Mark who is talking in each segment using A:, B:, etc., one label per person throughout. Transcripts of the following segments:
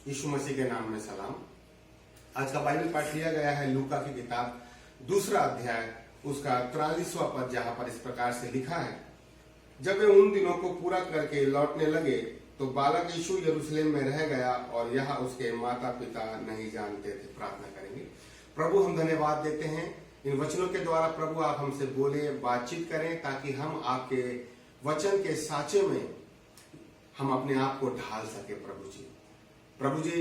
A: यीशु मसीह के नाम में सलाम। आज का बाइबल पाठ लिया गया है लूका की किताब दूसरा अध्याय उसका 43वां पद, जहां पर इस प्रकार से लिखा है, जब वे उन दिनों को पूरा करके लौटने लगे तो बालक यीशु यरूशलेम में रह गया और यह उसके माता पिता नहीं जानते थे। प्रार्थना करेंगे। प्रभु, हम धन्यवाद देते हैं इन वचनों के द्वारा। प्रभु, आप हमसे बोले, बातचीत करें ताकि हम आपके वचन के साचे में हम अपने आप को ढाल सके। प्रभु जी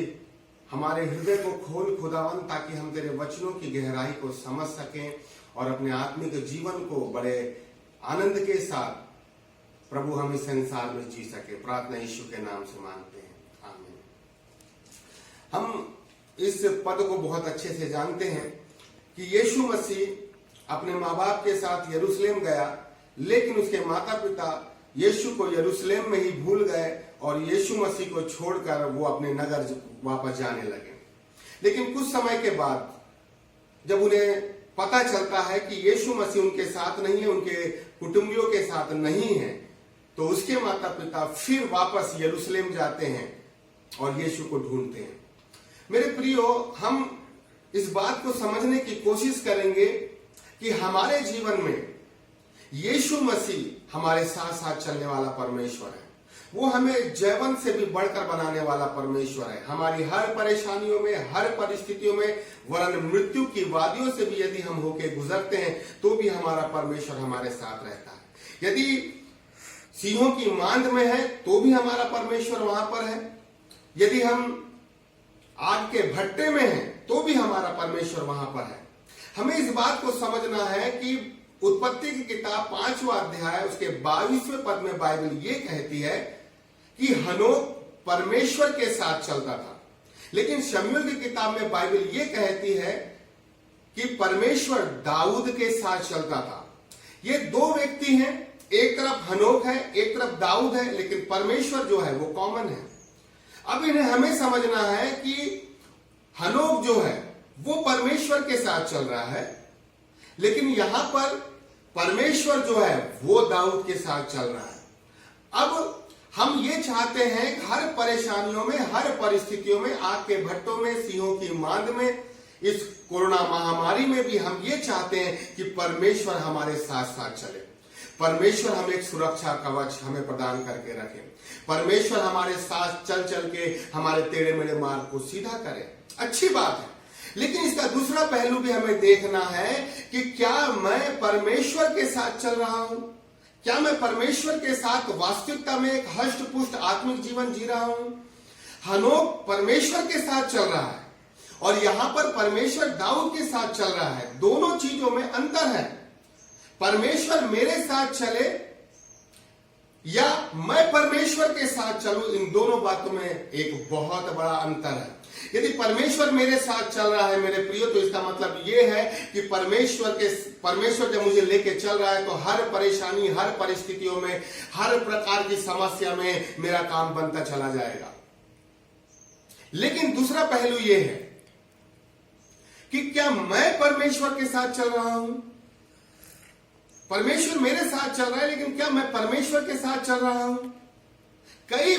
A: हमारे हृदय को खोल खुदावन, ताकि हम तेरे वचनों की गहराई को समझ सकें और अपने आत्मिक जीवन को बड़े आनंद के साथ प्रभु हम इस संसार में जी सके। प्रार्थना यीशु के नाम से मांगते हैं, आमीन। हम इस पद को बहुत अच्छे से जानते हैं कि यीशु मसीह अपने माँ बाप के साथ यरूशलेम गया, लेकिन उसके माता पिता यीशु को यरूशलेम में ही भूल गए और यीशु मसीह को छोड़कर वो अपने नगर वापस जाने लगे। लेकिन कुछ समय के बाद जब उन्हें पता चलता है कि यीशु मसीह उनके साथ नहीं है, उनके कुटुंबियों के साथ नहीं है, तो उसके माता पिता फिर वापस यरूशलेम जाते हैं और यीशु को ढूंढते हैं। मेरे प्रियो, हम इस बात को समझने की कोशिश करेंगे कि हमारे जीवन में यीशु मसीह हमारे साथ साथ चलने वाला परमेश्वर है। वो हमें जीवन से भी बढ़कर बनाने वाला परमेश्वर है। हमारी हर परेशानियों में, हर परिस्थितियों में, वरन मृत्यु की वादियों से भी यदि हम होके गुजरते हैं तो भी हमारा परमेश्वर हमारे साथ रहता है। यदि सिंहों की मांद में है तो भी हमारा परमेश्वर वहां पर है। यदि हम आग के भट्टे में हैं तो भी हमारा परमेश्वर वहां पर है। हमें इस बात को समझना है कि उत्पत्ति की किताब 5वां अध्याय उसके 22वें पद में बाइबल ये कहती है कि हनोक परमेश्वर के साथ चलता था, लेकिन शमूएल की किताब में बाइबल ये कहती है कि परमेश्वर दाऊद के साथ चलता था। ये दो व्यक्ति हैं, एक तरफ हनोक है, एक तरफ दाऊद है, लेकिन परमेश्वर जो है वो कॉमन है। अब इन्हें हमें समझना है कि हनोक जो है वो परमेश्वर के साथ चल रहा है, लेकिन यहां पर परमेश्वर जो है वो दाऊद के साथ चल रहा है। अब हम ये चाहते हैं कि हर परेशानियों में, हर परिस्थितियों में, आग के भट्टों में, सिंहों की मांद में, इस कोरोना महामारी में भी हम ये चाहते हैं कि परमेश्वर हमारे साथ साथ चले। परमेश्वर हमें एक सुरक्षा कवच हमें प्रदान करके रखे। परमेश्वर हमारे साथ चल चल के हमारे टेढ़े मेढ़े मार्ग को सीधा करे। अच्छी बात है, लेकिन इसका दूसरा पहलू भी हमें देखना है कि क्या मैं परमेश्वर के साथ चल रहा हूं? क्या मैं परमेश्वर के साथ वास्तविकता में एक हष्ट पुष्ट आत्मिक जीवन जी रहा हूं? हनोक परमेश्वर के साथ चल रहा है और यहां पर परमेश्वर दाऊद के साथ चल रहा है। दोनों चीजों में अंतर है। परमेश्वर मेरे साथ चले या मैं परमेश्वर के साथ चलूं, इन दोनों बातों में एक बहुत बड़ा अंतर है। यदि परमेश्वर मेरे साथ चल रहा है मेरे प्रियो, तो इसका मतलब यह है कि परमेश्वर जब मुझे लेके चल रहा है तो हर परेशानी, हर परिस्थितियों में, हर प्रकार की समस्या में मेरा काम बनता चला जाएगा। लेकिन दूसरा पहलू यह है कि क्या मैं परमेश्वर के साथ चल रहा हूं? परमेश्वर मेरे साथ चल रहा है, लेकिन क्या मैं परमेश्वर के साथ चल रहा हूं? कई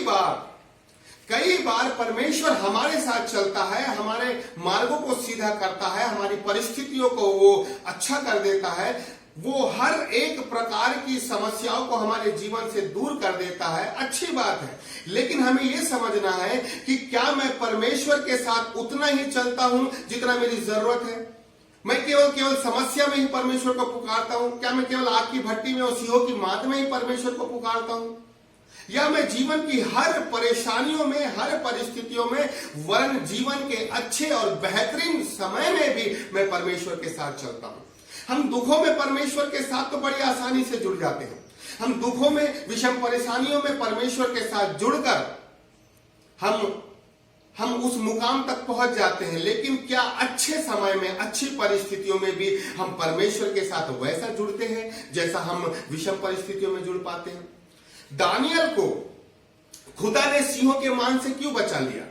A: बार परमेश्वर हमारे साथ चलता है, हमारे मार्गों को सीधा करता है, हमारी परिस्थितियों को वो अच्छा कर देता है, वो हर एक प्रकार की समस्याओं को हमारे जीवन से दूर कर देता है। अच्छी बात है, लेकिन हमें यह समझना है कि क्या मैं परमेश्वर के साथ उतना ही चलता हूं जितना मेरी जरूरत है? मैं केवल समस्या में ही परमेश्वर को पुकारता हूं? क्या मैं केवल आग की भट्टी में और सिंहों की मांद में ही परमेश्वर को पुकारता हूं? या मैं जीवन की हर परेशानियों में, हर परिस्थितियों में, वरन जीवन के अच्छे और बेहतरीन समय में भी मैं परमेश्वर के साथ चलता हूं? हम दुखों में परमेश्वर के साथ तो बड़ी आसानी से जुड़ जाते हैं। हम दुखों में, विषम परेशानियों में परमेश्वर के साथ जुड़कर हम उस मुकाम तक पहुंच जाते हैं। लेकिन क्या अच्छे समय में, अच्छी परिस्थितियों में भी हम परमेश्वर के साथ वैसा जुड़ते हैं जैसा हम विषम परिस्थितियों में जुड़ पाते हैं? दानियल को खुदा ने सिंहों के मान से क्यों बचा लिया?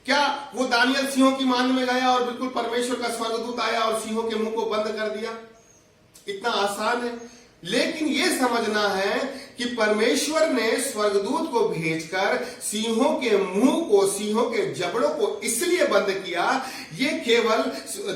A: क्या वो दानियल सिंहों की मान में गया और बिल्कुल परमेश्वर का स्वर्गदूत आया और सिंहों के मुंह को बंद कर दिया? इतना आसान है। लेकिन यह समझना है कि परमेश्वर ने स्वर्गदूत को भेजकर सिंहों के मुंह को, सिंहों के जबड़ों को इसलिए बंद किया। ये केवल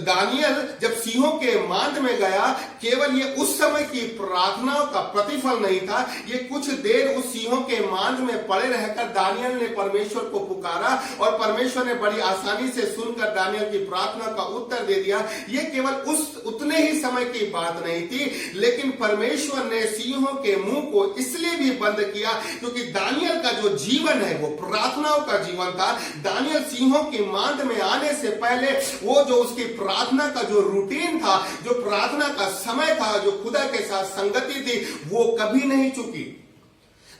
A: दानियल जब सिंहों के मांद में गया, केवल ये उस समय की प्रार्थनाओं का प्रतिफल नहीं था। ये कुछ देर उस सिंहों के मांद में पड़े रहकर दानियल ने परमेश्वर को पुकारा और परमेश्वर ने बड़ी आसानी से सुनकर दानियल की प्रार्थना का उत्तर दे दिया। ये केवल उतने ही समय की बात नहीं थी, लेकिन परमेश्वर ने सिंहों के मुंह को इसलिए भी बंद किया क्योंकि दानियल का जो जीवन है वो प्रार्थनाओं का जीवन था। दानियल सिंहों की मांद में आने से पहले वो जो उसकी प्रार्थना का जो रूटीन था, जो प्रार्थना का समय था, जो खुदा के साथ संगति थी, वो कभी नहीं चुकी।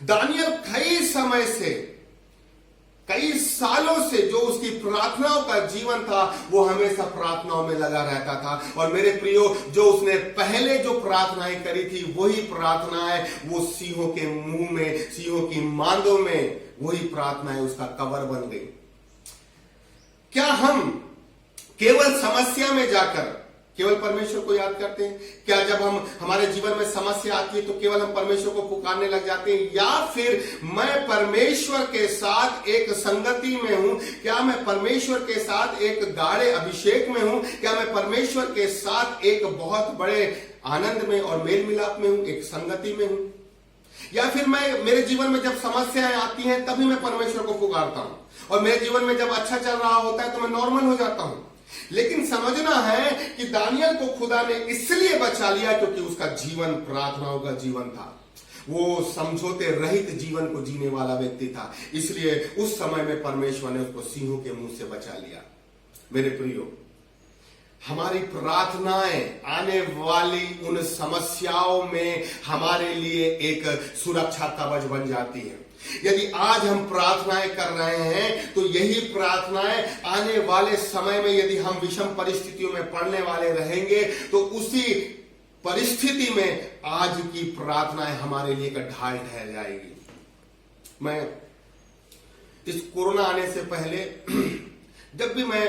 A: दानियल कई समय से, कई सालों से जो उसकी प्रार्थनाओं का जीवन था वो हमेशा प्रार्थनाओं में लगा रहता था। और मेरे प्रियो, जो उसने पहले जो प्रार्थनाएं करी थी वही प्रार्थनाएं वो सिंहों के मुंह में, सिंहों की मांदों में वही प्रार्थनाएं उसका कवर बन गई। क्या हम केवल समस्या में जाकर केवल परमेश्वर को याद करते हैं? क्या जब हम हमारे जीवन में समस्या आती है तो केवल हम परमेश्वर को पुकारने लग जाते हैं? या फिर मैं परमेश्वर के साथ एक संगति में हूं? क्या मैं परमेश्वर के साथ एक गाढ़े अभिषेक में हूं? क्या मैं परमेश्वर के साथ एक बहुत बड़े आनंद में और मेल मिलाप में हूं, एक संगति में हूं? या फिर मैं, मेरे जीवन में जब समस्याएं आती हैं तभी मैं परमेश्वर को पुकारता हूं और मेरे जीवन में जब अच्छा चल रहा होता है तो मैं नॉर्मल हो जाता हूं? लेकिन समझना है कि दानियल को खुदा ने इसलिए बचा लिया क्योंकि उसका जीवन प्रार्थनाओं का जीवन था। वो समझौते रहित जीवन को जीने वाला व्यक्ति था, इसलिए उस समय में परमेश्वर ने उसको सिंहों के मुंह से बचा लिया। मेरे प्रियो, हमारी प्रार्थनाएं आने वाली उन समस्याओं में हमारे लिए एक सुरक्षा कवच बन जाती है। यदि आज हम प्रार्थनाएं कर रहे हैं तो यही प्रार्थनाएं आने वाले समय में यदि हम विषम परिस्थितियों में पड़ने वाले रहेंगे तो उसी परिस्थिति में आज की प्रार्थनाएं हमारे लिए एक ढाल ठहर जाएगी। मैं इस कोरोना आने से पहले जब भी मैं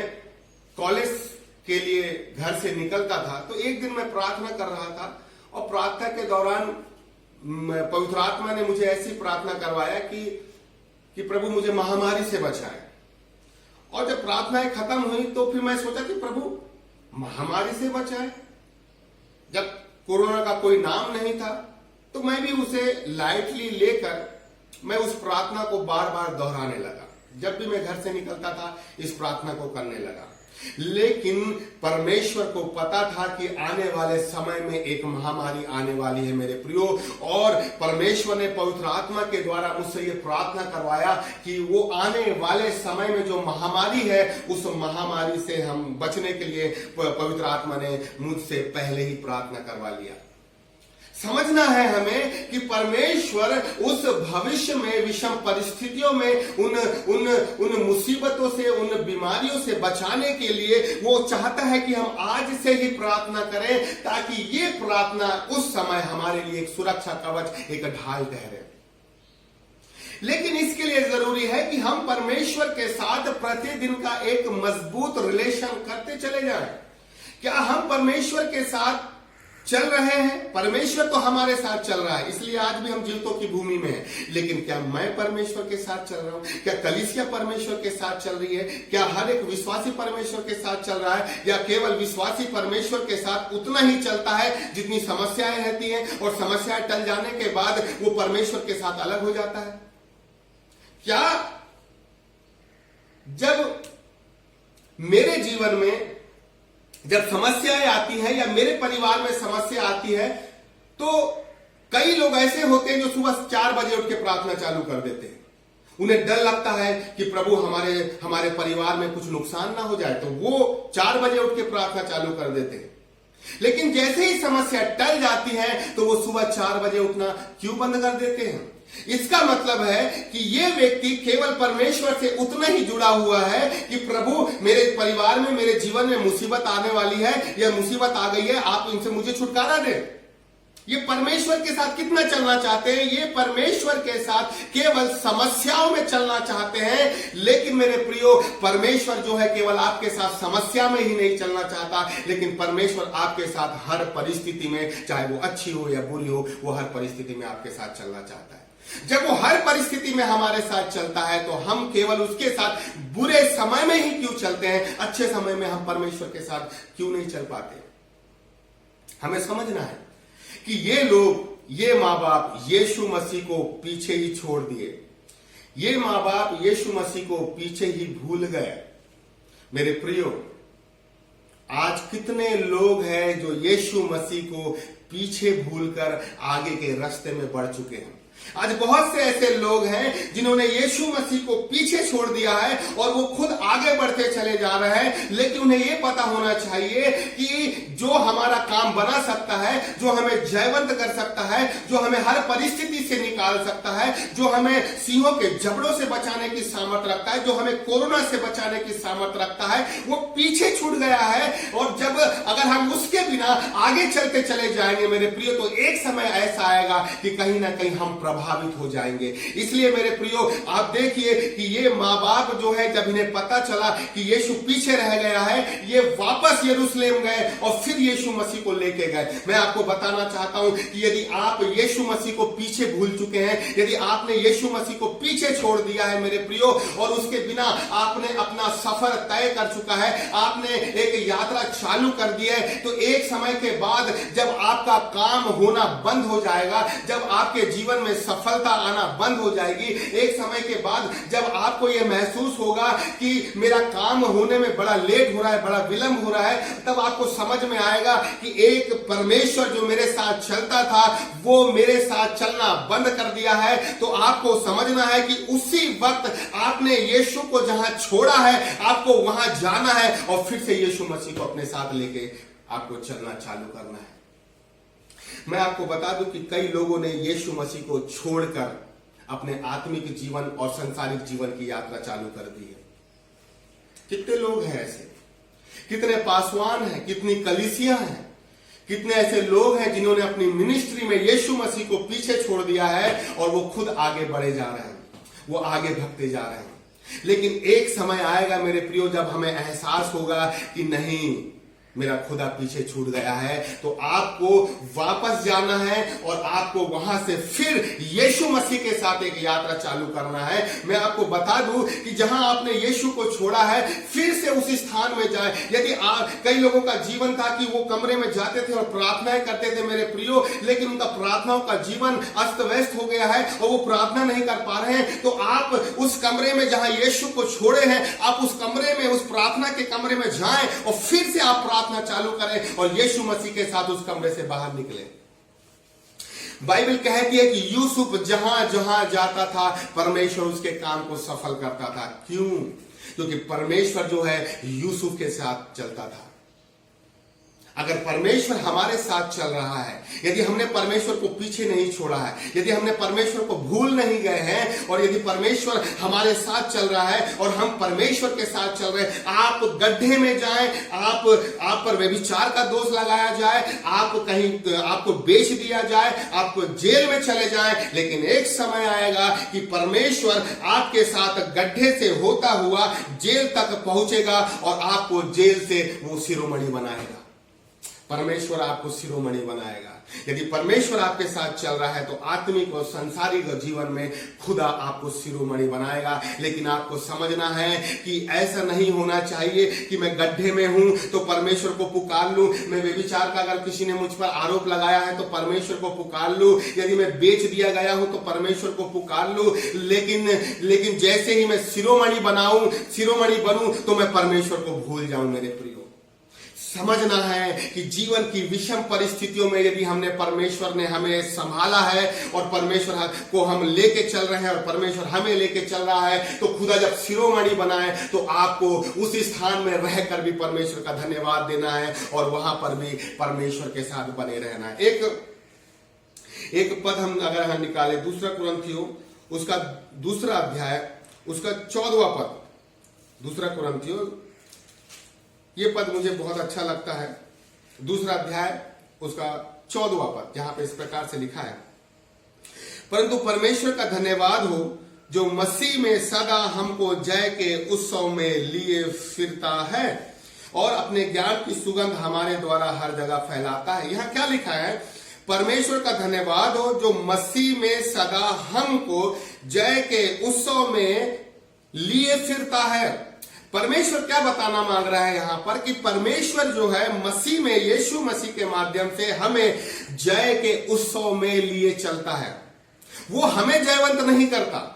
A: कॉलेज के लिए घर से निकलता था तो एक दिन मैं प्रार्थना कर रहा था और प्रार्थना के दौरान पवित्र आत्मा ने मुझे ऐसी प्रार्थना करवाया कि प्रभु मुझे महामारी से बचाए। और जब प्रार्थनाएं खत्म हुई तो फिर मैं सोचा कि प्रभु महामारी से बचाए। जब कोरोना का कोई नाम नहीं था तो मैं भी उसे लाइटली लेकर मैं उस प्रार्थना को बार बार दोहराने लगा। जब भी मैं घर से निकलता था इस प्रार्थना को करने लगा। लेकिन परमेश्वर को पता था कि आने वाले समय में एक महामारी आने वाली है मेरे प्रियो, और परमेश्वर ने पवित्र आत्मा के द्वारा मुझसे ये प्रार्थना करवाया कि वो आने वाले समय में जो महामारी है उस महामारी से हम बचने के लिए पवित्र आत्मा ने मुझसे पहले ही प्रार्थना करवा लिया। समझना है हमें कि परमेश्वर उस भविष्य में विषम परिस्थितियों में उन मुसीबतों से, उन बीमारियों से बचाने के लिए वो चाहता है कि हम आज से ही प्रार्थना करें ताकि ये प्रार्थना उस समय हमारे लिए एक सुरक्षा कवच, एक ढाल ठहरे। लेकिन इसके लिए जरूरी है कि हम परमेश्वर के साथ प्रतिदिन का एक मजबूत रिलेशन करते चले जाएं। क्या हम परमेश्वर के साथ चल रहे हैं? परमेश्वर तो हमारे साथ चल रहा है, इसलिए आज भी हम जीवितों की भूमि में हैं। लेकिन क्या मैं परमेश्वर के साथ चल रहा हूं? क्या कलीसिया परमेश्वर के साथ चल रही है? क्या हर एक विश्वासी परमेश्वर के साथ चल रहा है? या केवल विश्वासी परमेश्वर के साथ उतना ही चलता है जितनी समस्याएं रहती हैं और समस्याएं टल जाने के बाद वो परमेश्वर के साथ अलग हो जाता है? क्या जब मेरे जीवन में जब समस्याएं आती हैं या मेरे परिवार में समस्या आती है तो कई लोग ऐसे होते हैं जो सुबह 4 बजे उठ के प्रार्थना चालू कर देते हैं। उन्हें डर लगता है कि प्रभु हमारे परिवार में कुछ नुकसान ना हो जाए, तो वो 4 बजे उठ के प्रार्थना चालू कर देते हैं। लेकिन जैसे ही समस्या टल जाती है तो वो सुबह 4 बजे उठना क्यों बंद कर देते हैं? इसका मतलब है कि ये व्यक्ति केवल परमेश्वर से उतना ही जुड़ा हुआ है कि प्रभु मेरे परिवार में, मेरे जीवन में मुसीबत आने वाली है, यह मुसीबत आ गई है, आप इनसे मुझे छुटकारा दें। ये परमेश्वर के साथ कितना चलना चाहते हैं? ये परमेश्वर के साथ केवल समस्याओं में चलना चाहते हैं। लेकिन मेरे प्रियो, परमेश्वर जो है केवल आपके साथ समस्या में ही नहीं चलना चाहता, लेकिन परमेश्वर आपके साथ हर परिस्थिति में, चाहे वो अच्छी हो या बुरी हो, वो हर परिस्थिति में आपके साथ चलना चाहता है। जब वो हर परिस्थिति में हमारे साथ चलता है तो हम केवल उसके साथ बुरे समय में ही क्यों चलते हैं, अच्छे समय में हम परमेश्वर के साथ क्यों नहीं चल पाते? हमें समझना है कि ये लोग, ये माँ बाप यीशु मसीह को पीछे ही छोड़ दिए। ये माँ बाप यीशु मसीह को पीछे ही भूल गए। मेरे प्रियो, आज कितने लोग हैं जो यीशु मसीह को पीछे भूलकर आगे के रास्ते में बढ़ चुके हैं। आज बहुत से ऐसे लोग हैं जिन्होंने यीशु मसीह को पीछे छोड़ दिया है और वो खुद आगे बढ़ते चले जा रहे हैं। लेकिन उन्हें ये पता होना चाहिए कि जो हमारा काम बना सकता है, जो हमें जयवंत कर सकता है, जो हमें हर परिस्थिति से निकाल सकता है, जो हमें सिंहों के जबड़ों से बचाने की सामर्थ रखता है, जो हमें कोरोना से बचाने की सामर्थ रखता है, वो पीछे छूट गया है। और जब अगर हम उसके बिना आगे चलते चले जाएंगे मेरे प्रियो, तो एक समय ऐसा आएगा कि कहीं ना कहीं हम प्रभावित हो जाएंगे। इसलिए मेरे प्रियो, आप देखिए कि ये माँ बाप जो है, जब इन्हें पता चला कि यीशु पीछे रह गया है, ये वापस यरूशलेम गए और फिर यीशु मसीह को लेके गए। मैं आपको बताना चाहता हूं कि यदि आप यीशु मसीह को पीछे भूल चुके हैं, यदि आपने यीशु मसीह को पीछे छोड़ दिया है मेरे प्रियो, और उसके बिना आपने अपना सफर तय कर चुका है, आपने एक यात्रा चालू कर दी है, तो एक समय के बाद जब आपका काम होना बंद हो जाएगा, जब आपके जीवन में सफलता आना बंद हो जाएगी, एक समय के बाद जब आपको यह महसूस होगा कि मेरा काम होने में बड़ा लेट हो रहा है, बड़ा विलंब हो रहा है, तब आपको समझ में आएगा कि एक परमेश्वर जो मेरे साथ चलता था वो मेरे साथ चलना बंद कर दिया है। तो आपको समझना है कि उसी वक्त आपने यीशु को जहां छोड़ा है, आपको वहां जाना है और फिर से यीशु मसीह को अपने साथ लेके आपको चलना चालू करना है। मैं आपको बता दूं कि कई लोगों ने यीशु मसीह को छोड़कर अपने आत्मिक जीवन और संसारिक जीवन की यात्रा चालू कर दी है। कितने लोग हैं ऐसे, कितने पासवान हैं, कितनी कलीसियां हैं, कितने ऐसे लोग हैं जिन्होंने अपनी मिनिस्ट्री में यीशु मसीह को पीछे छोड़ दिया है और वो खुद आगे बढ़े जा रहे हैं, वो आगे भगते जा रहे हैं। लेकिन एक समय आएगा मेरे प्रियो, जब हमें एहसास होगा कि नहीं, मेरा खुदा पीछे छूट गया है, तो आपको वापस जाना है और आपको वहां से फिर यीशु मसीह के साथ एक यात्रा चालू करना है। मैं आपको बता दूं कि जहां आपने यीशु को छोड़ा है, फिर से उस स्थान में जाए। यदि कई लोगों का जीवन था कि वो कमरे में जाते थे और प्रार्थनाएं करते थे मेरे प्रियो, लेकिन उनका प्रार्थनाओं का जीवन अस्त व्यस्त हो गया है और वो प्रार्थना नहीं कर पा रहे हैं, तो आप उस कमरे में जहां यीशु को छोड़े हैं, आप उस कमरे में, उस प्रार्थना के कमरे में जाएं और फिर से आप प्रार्थना चालू करें और यीशु मसीह के साथ उस कमरे से बाहर निकले। बाइबल कहती है कि यूसुफ जहां जहां जाता था, परमेश्वर उसके काम को सफल करता था। क्यों? क्योंकि परमेश्वर जो है यूसुफ के साथ चलता था। अगर परमेश्वर हमारे साथ चल रहा है, यदि हमने परमेश्वर को पीछे नहीं छोड़ा है, यदि हमने परमेश्वर को भूल नहीं गए हैं, और यदि परमेश्वर हमारे साथ चल रहा है और हम परमेश्वर के साथ चल रहे हैं, आप गड्ढे में जाएं, आप पर व्यभिचार का दोष लगाया जाए, आप कहीं आपको बेच दिया जाए, आपको जेल में चले जाएं, लेकिन एक समय आएगा कि परमेश्वर आपके साथ गड्ढे से होता हुआ जेल तक पहुंचेगा और आपको जेल से वो शिरोमणि बनाएगा। परमेश्वर आपको शिरोमणि बनाएगा। यदि परमेश्वर आपके साथ चल रहा है तो आत्मिक और सांसारिक जीवन में खुदा आपको शिरोमणि बनाएगा। लेकिन आपको समझना है कि ऐसा नहीं होना चाहिए कि मैं गड्ढे में हूं तो परमेश्वर को पुकार लूं, मैं व्यभिचार का अगर किसी ने मुझ पर आरोप लगाया है तो परमेश्वर को पुकार लूं, यदि मैं बेच दिया गया हूं तो परमेश्वर को पुकार लूं, लेकिन जैसे ही मैं शिरोमणि बनूं तो मैं परमेश्वर को भूल जाऊं। मेरे प्रियो, समझना है कि जीवन की विषम परिस्थितियों में यदि परमेश्वर ने हमें संभाला है और परमेश्वर को हम लेके चल रहे हैं और परमेश्वर हमें लेके चल रहा है, तो खुदा जब शिरोमणि बनाए तो आपको उस स्थान में रहकर भी परमेश्वर का धन्यवाद देना है और वहां पर भी परमेश्वर के साथ बने रहना है। एक पद हम अगर निकाले, 2 कुरिन्थियों उसका 2 अध्याय उसका 14वां पद, 2 कुरिन्थियों, ये पद मुझे बहुत अच्छा लगता है। 2 अध्याय उसका 14वां पद, जहां पे इस प्रकार से लिखा है, परंतु परमेश्वर का धन्यवाद हो जो मसीह में सदा हमको जय के उत्सव में लिए फिरता है और अपने ज्ञान की सुगंध हमारे द्वारा हर जगह फैलाता है। यहां क्या लिखा है? परमेश्वर का धन्यवाद हो जो मसीह में सदा हमको जय के उत्सव में लिए फिरता है। परमेश्वर क्या बताना मांग रहा है यहां पर? कि परमेश्वर जो है मसीह में, यीशु मसीह के माध्यम से हमें जय के उत्सव में लिए चलता है। वो हमें जयवंत नहीं करता,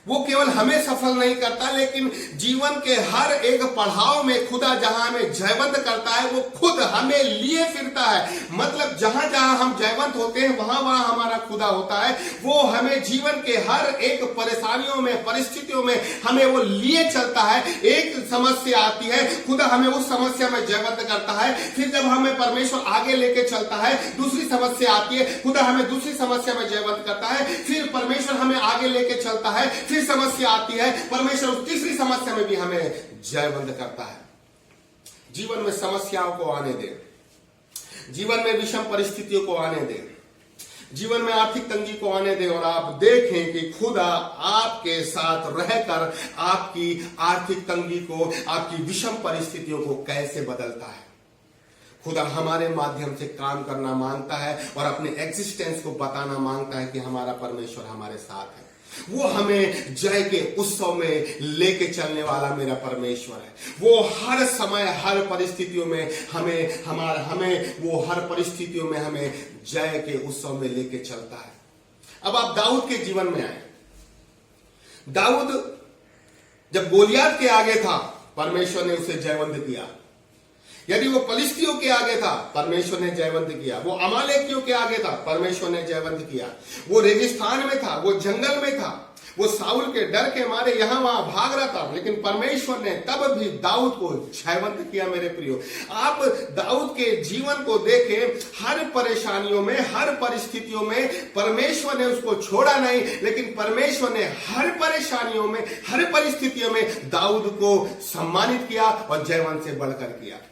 A: वो केवल हमें सफल नहीं करता, लेकिन जीवन के हर एक पड़ाव में खुदा जहां हमें जयवंत करता है वो खुद हमें लिए फिरता है। मतलब जहां जहां हम जयवंत होते हैं वहां वहां हमारा खुदा होता है। वो हमें जीवन के हर एक परेशानियों में, परिस्थितियों में हमें वो लिए चलता है। एक समस्या आती है, खुदा हमें उस समस्या में जयवंत करता है। फिर जब हमें परमेश्वर आगे लेके चलता है, दूसरी समस्या आती है, खुदा हमें दूसरी समस्या में जयवंत करता है। फिर परमेश्वर हमें आगे लेके चलता है, फिर समस्या आती है, परमेश्वर उस तीसरी समस्या में भी हमें जयवंत करता है। जीवन में समस्याओं को आने दे, जीवन में विषम परिस्थितियों को आने दे, जीवन में आर्थिक तंगी को आने दे और आप देखें कि खुदा आपके साथ रहकर आपकी आर्थिक तंगी को, आपकी विषम परिस्थितियों को कैसे बदलता है। खुदा हमारे माध्यम से काम करना मांगता है और अपने एग्जिस्टेंस को बताना मांगता है कि हमारा परमेश्वर हमारे साथ है। वो हमें जय के उत्सव में लेके चलने वाला मेरा परमेश्वर है। वो हर समय, हर परिस्थितियों में हमें वो हर परिस्थितियों में हमें जय के उत्सव में लेके चलता है। अब आप दाऊद के जीवन में आए। दाऊद जब गोलियत के आगे था, परमेश्वर ने उसे जयवंत किया। यदि वो फलिस्तियों के आगे था, परमेश्वर ने जयवंत किया। वो अमालेकियों के आगे था, परमेश्वर ने जयवंत किया। वो रेगिस्तान में था, वो जंगल में था, वो साउल के डर के मारे यहां वहां भाग रहा था, लेकिन परमेश्वर ने तब भी दाऊद को जयवंत किया। मेरे प्रियो, आप दाऊद के जीवन को देखें, हर परेशानियों में, हर परिस्थितियों में परमेश्वर ने उसको छोड़ा नहीं, लेकिन परमेश्वर ने हर परेशानियों में, हर परिस्थितियों में दाऊद को सम्मानित किया और जयवंत से बढ़कर किया।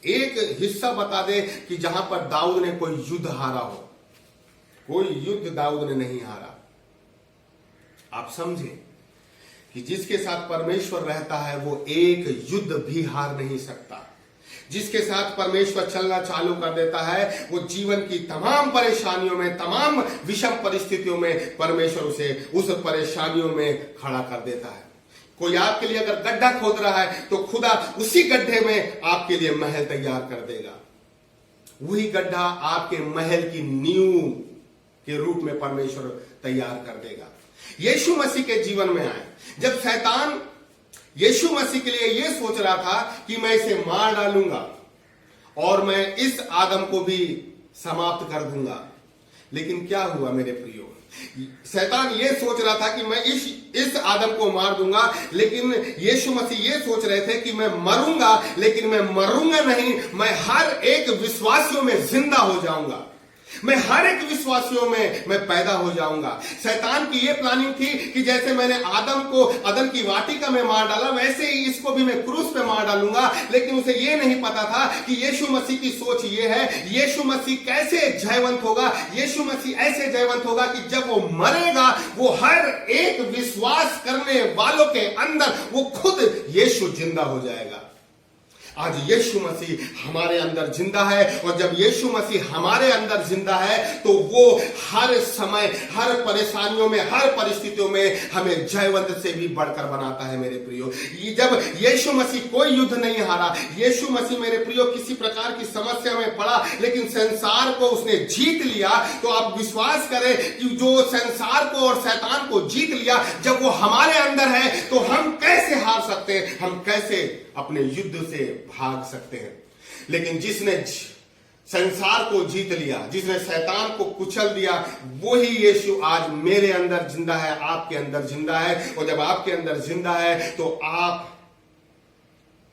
A: एक हिस्सा बता दे कि जहां पर दाऊद ने कोई युद्ध हारा हो। कोई युद्ध दाऊद ने नहीं हारा। आप समझे कि जिसके साथ परमेश्वर रहता है वो एक युद्ध भी हार नहीं सकता। जिसके साथ परमेश्वर चलना चालू कर देता है वो जीवन की तमाम परेशानियों में, तमाम विषम परिस्थितियों में परमेश्वर उसे उस परेशानियों में खड़ा कर देता है। कोई आपके लिए अगर गड्ढा खोद रहा है तो खुदा उसी गड्ढे में आपके लिए महल तैयार कर देगा। वही गड्ढा आपके महल की नींव के रूप में परमेश्वर तैयार कर देगा। यीशु मसीह के जीवन में आए, जब शैतान यीशु मसीह के लिए यह सोच रहा था कि मैं इसे मार डालूंगा और मैं इस आदम को भी समाप्त कर दूंगा, लेकिन क्या हुआ मेरे प्रियो? शैतान ये सोच रहा था कि मैं इस आदम को मार दूंगा, लेकिन यीशु मसीह ये सोच रहे थे कि मैं मरूंगा, लेकिन मैं मरूंगा नहीं, मैं हर एक विश्वासियों में जिंदा हो जाऊंगा। मैं हर एक विश्वासियों में मैं पैदा हो जाऊंगा। शैतान की यह प्लानिंग थी कि जैसे मैंने आदम को अदन की वाटिका में मार डाला, वैसे ही इसको भी मैं क्रूस पे मार डालूंगा। लेकिन उसे यह नहीं पता था कि यीशु मसीह की सोच यह है, यीशु मसीह कैसे जयवंत होगा। यीशु मसीह ऐसे जयवंत होगा कि जब वो मरेगा, वो हर एक विश्वास करने वालों के अंदर वो खुद यीशु जिंदा हो जाएगा। आज यीशु मसीह हमारे अंदर जिंदा है, और जब यीशु मसीह हमारे अंदर जिंदा है तो वो हर समय, हर परेशानियों में, हर परिस्थितियों में हमें जयवंत से भी बढ़कर बनाता है। मेरे प्रियो, जब यीशु मसीह कोई युद्ध नहीं हारा, यीशु मसीह मेरे प्रियो किसी प्रकार की समस्या में पड़ा लेकिन संसार को उसने जीत लिया, तो आप विश्वास करें कि जो संसार को और शैतान को जीत लिया, जब वो हमारे अंदर है तो हम कैसे हार सकते हैं, हम कैसे अपने युद्ध से भाग सकते हैं। लेकिन जिसने संसार को जीत लिया, जिसने शैतान को कुचल दिया, वही यीशु आज मेरे अंदर जिंदा है, आपके अंदर जिंदा है। और जब आपके अंदर जिंदा है तो आप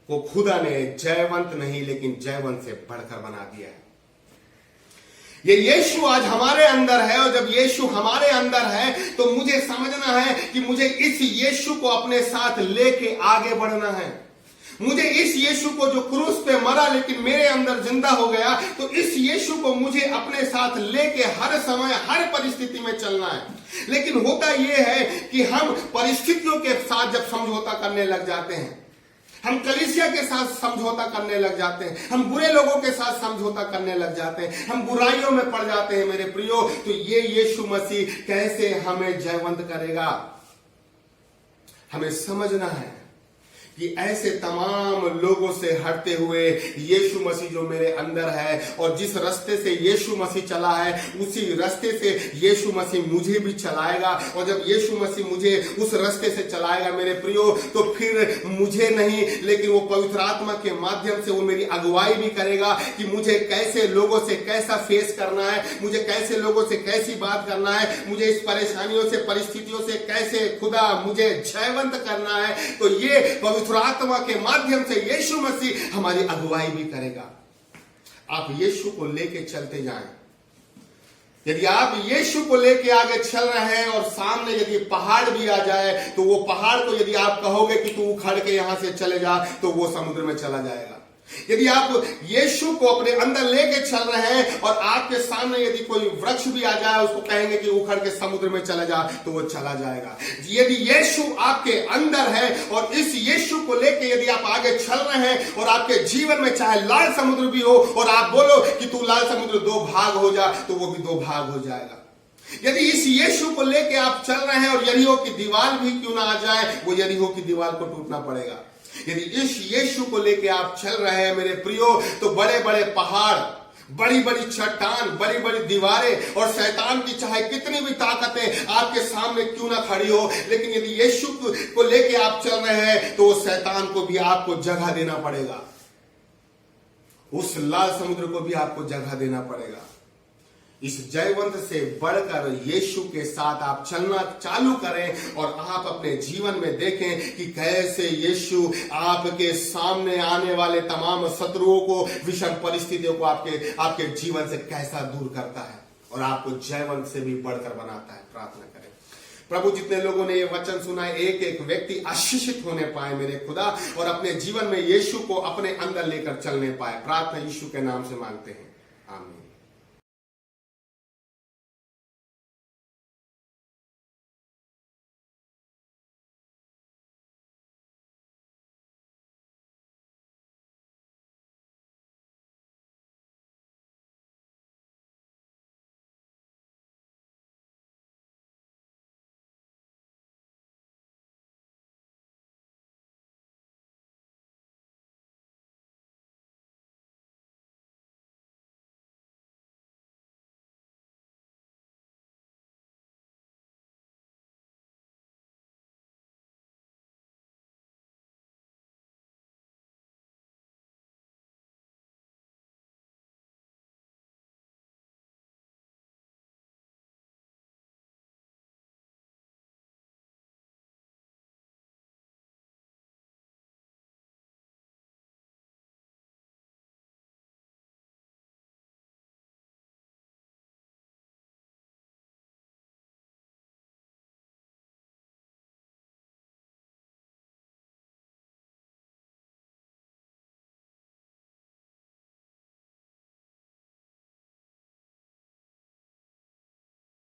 A: को खुदा ने जयवंत नहीं लेकिन जयवंत से बढ़कर बना दिया है। ये यीशु आज हमारे अंदर है, और जब यीशु हमारे अंदर है तो मुझे समझना है कि मुझे इस यीशु को अपने साथ लेके आगे बढ़ना है। मुझे इस यीशु को जो क्रूस पे मरा लेकिन मेरे अंदर जिंदा हो गया, तो इस यीशु को मुझे अपने साथ लेके हर समय हर परिस्थिति में चलना है। लेकिन होता यह है कि हम परिस्थितियों के साथ जब समझौता करने लग जाते हैं, हम कलीसिया के साथ समझौता करने लग जाते हैं, हम बुरे लोगों के साथ समझौता करने लग जाते हैं, हम बुराइयों में पड़ जाते हैं मेरे प्रियो, तो ये यीशु मसीह कैसे हमें जयवंत करेगा? हमें समझना है कि ऐसे तमाम लोगों से हटते हुए यीशु मसीह जो मेरे अंदर है, और जिस रास्ते से यीशु मसीह चला है उसी रास्ते से यीशु मसीह मुझे भी चलाएगा। और जब यीशु मसीह मुझे उस रास्ते से चलाएगा मेरे प्रियो, तो फिर मुझे नहीं लेकिन वो पवित्र आत्मा के माध्यम से वो मेरी अगुवाई भी करेगा कि मुझे कैसे लोगों से कैसा फेस करना है, मुझे कैसे लोगों से कैसी बात करना है, मुझे इस परेशानियों से परिस्थितियों से कैसे खुदा मुझे जयवंत करना है। तो ये पवित्र आत्मा के माध्यम से यीशु मसीह हमारी अगुवाई भी करेगा। आप यीशु को लेके चलते जाएं। यदि आप यीशु को लेके आगे चल रहे हैं और सामने यदि पहाड़ भी आ जाए, तो वो पहाड़ को यदि आप कहोगे कि तू उखड़ के यहां से चले जा, तो वो समुद्र में चला जाएगा। यदि आप यीशु को अपने अंदर लेके चल रहे हैं और आपके सामने यदि कोई वृक्ष भी आ जाए, उसको कहेंगे कि उखड़ के समुद्र में चला जा, तो वो चला जाएगा। यदि यीशु आपके अंदर है और इस यीशु को लेके यदि आप आगे चल रहे हैं और आपके जीवन में चाहे लाल समुद्र भी हो और आप बोलो कि तू लाल समुद्र दो भाग हो जा, तो वो भी दो भाग हो जाएगा। यदि इस यीशु को लेके आप चल रहे हैं और यरीहो की दीवार भी क्यों ना आ जाए, वो यरीहो की दीवार को टूटना पड़ेगा। यदि इस यीशु को लेके आप चल रहे हैं मेरे प्रियो, तो बड़े बड़े पहाड़, बड़ी बड़ी चट्टान, बड़ी बड़ी दीवारें और शैतान की चाहे कितनी भी ताकतें आपके सामने क्यों ना खड़ी हो, लेकिन यदि यीशु को लेके आप चल रहे हैं, तो उस शैतान को भी आपको जगह देना पड़ेगा, उस लाल समुद्र को भी आपको जगह देना पड़ेगा। इस जयवंत से बढ़कर यीशु के साथ आप चलना चालू करें और आप अपने जीवन में देखें कि कैसे यीशु आपके सामने आने वाले तमाम शत्रुओं को, विषम परिस्थितियों को आपके जीवन से कैसा दूर करता है और आपको जयवंत से भी बढ़कर बनाता है। प्रार्थना करें। प्रभु, जितने लोगों ने ये वचन सुना है, एक एक व्यक्ति आशीषित होने पाए मेरे खुदा, और अपने जीवन में यीशु को अपने अंदर लेकर चलने पाए। प्रार्थना यीशु के नाम से मांगते हैं, आमीन।